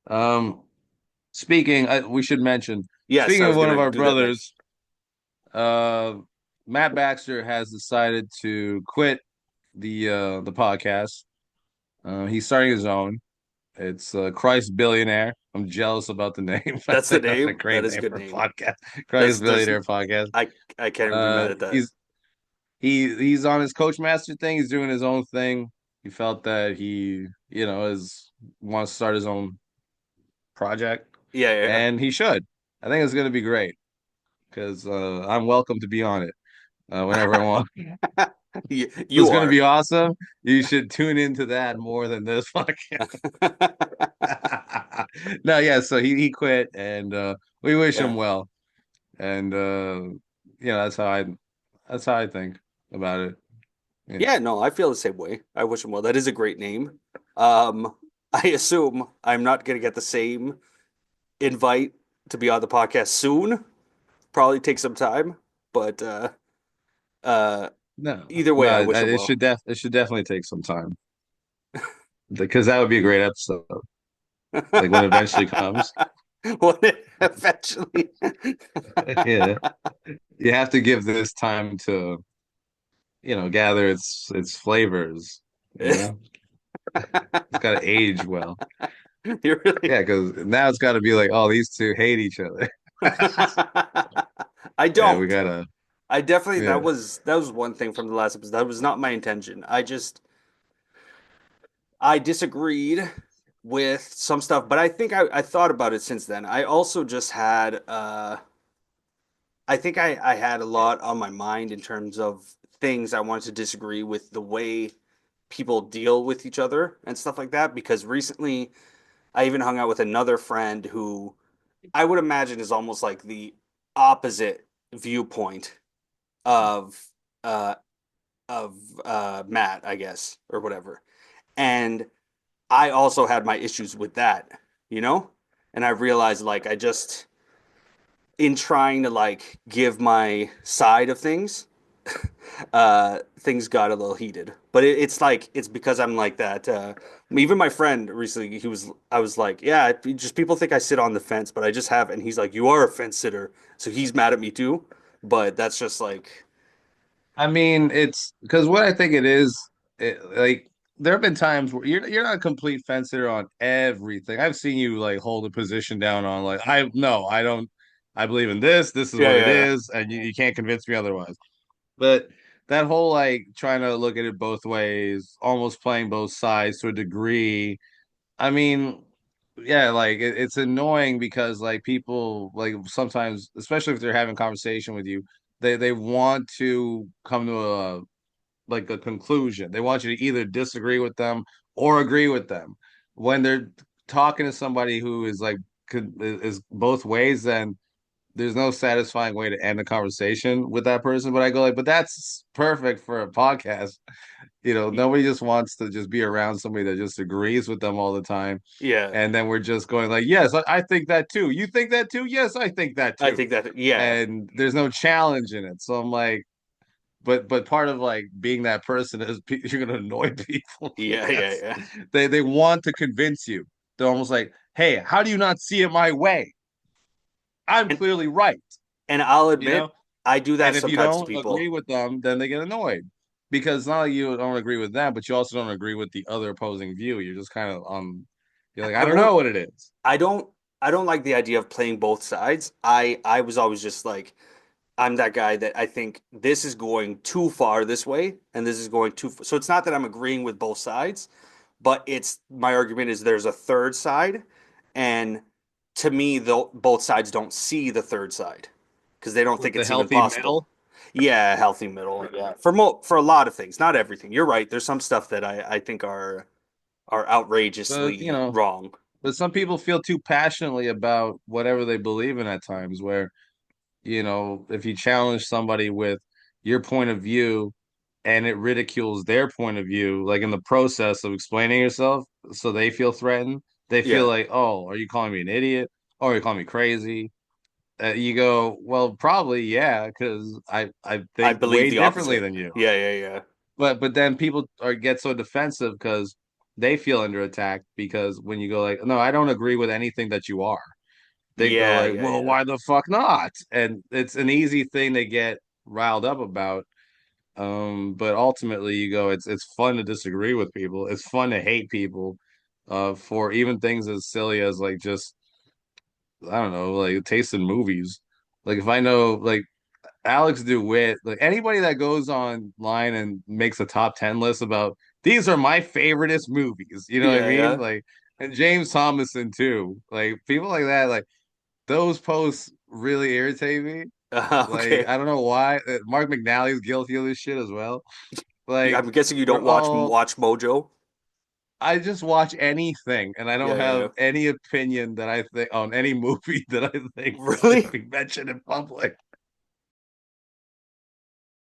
Um, we should mention. Yes, Speaking I of was one of gonna our do that next. brothers, uh, Matt Baxter has decided to quit the podcast. He's starting his own. It's Christ Billionaire. I'm jealous about the name. I That's the think that's a name. That great is a name good for a name. podcast. Christ That's there's Billionaire podcast. I can't even be mad at that. He's he's on his coach master thing. He's doing his own thing. He felt that is wants to start his own project, Yeah, yeah, and he should. I think it's going to be great because I'm welcome to be on it whenever I want. yeah. You It's going to are. be awesome. You should tune into that more than this podcast. No, yeah. So he quit, and we wish Yeah. him well. And that's how I think about it. Yeah. Yeah, no, I feel the same way. I wish him well. That is a great name. Um, I assume I'm not gonna get the same invite to be on the podcast soon. Probably take some time, but uh No, either way, I no, wish him well. it should definitely take some time because that would be a great episode. Like when it eventually comes. When it eventually Yeah. You have to give this time to, gather its flavors, you know? It's got to age well. you really Yeah, because now it's got to be like, oh, these two hate each other. I Yeah, we don't. gotta, I definitely yeah. that was one thing from the last episode. That was not my intention. I disagreed with some stuff, but I think I thought about it since then. I also just had I think I had a lot on my mind in terms of things I wanted to disagree with the way people deal with each other and stuff like that. Because recently I even hung out with another friend who I would imagine is almost like the opposite viewpoint of uh Matt, I guess, or whatever. And I also had my issues with that, you know? And I realized like I just in trying to like give my side of things, things got a little heated. But it's like it's because I'm like that. Even my friend recently, I was like, yeah, just people think I sit on the fence, but I just haven't. He's like, you are a fence sitter, so he's mad at me too. But that's just like, I mean, it's because what I think it is, like there have been times where you're not a complete fence sitter on everything. I've seen you like hold a position down on like I no, I don't. I believe in this. This is yeah, what it yeah, is, and you can't convince me otherwise. But that whole like trying to look at it both ways, almost playing both sides to a degree. I mean, yeah, like it's annoying because like people like sometimes, especially if they're having conversation with you, they want to come to a conclusion. They want you to either disagree with them or agree with them. When they're talking to somebody who is like is both ways, then there's no satisfying way to end a conversation with that person. But I go like, but that's perfect for a podcast. yeah, Nobody just wants to just be around somebody that just agrees with them all the time. yeah. And then we're just going like, yes, I think that too. You think that too? Yes, I think that I too. think that, yeah, And there's no challenge in it. So I'm like, but part of like being that person is you're gonna annoy people yeah, yeah, because yeah. they want to convince you. They're almost like, hey, how do you not see it my way? I'm And clearly right, I'll you know? admit, I do that And if you sometimes to don't people. agree with them, then they get annoyed because not like you don't agree with them, but you also don't agree with the other opposing view. You're just kind of you're like, I I don't won't. know what it is. I don't. I don't like the idea of playing both sides. I was always just like I'm that guy that I think this is going too far this way and this is going too far. So it's not that I'm agreeing with both sides, but it's my argument is there's a third side, and to me, though, both sides don't see the third side because they don't With think the it's even healthy possible. middle, Yeah, healthy middle. Yeah, for a lot of things, not everything. You're right. There's some stuff that I think are but outrageously wrong. but some people feel too passionately about whatever they believe in at times where if you challenge somebody with your point of view and it ridicules their point of view, like in the process of explaining yourself, so they feel threatened, they feel Yeah, like, oh, are you calling me an idiot? Or are you calling me crazy? You go, well, probably, yeah, because I I think believe way the differently opposite. than you. Yeah, yeah, yeah. But then people are get so defensive because they feel under attack because when you go like, no, I don't agree with anything that you are, they go Yeah, like, yeah, well, yeah. why the fuck not? And it's an easy thing to get riled up about. But ultimately you go, it's fun to disagree with people. It's fun to hate people for even things as silly as like just I don't know, like taste in movies. Like if I know like Alex DeWitt, like anybody that goes online and makes a top 10 list about these are my favoriteest movies, you know what I Yeah, mean? yeah. Like, and James Thomason too. Like people like that, like those posts really irritate me. Like, Okay. I don't know why. Mark McNally's guilty of this shit as well. Like, I'm guessing you don't we're all watch Mojo. I just watch anything and I Yeah, don't yeah, have yeah. any opinion that I think on any movie that I think should Really? be mentioned in public.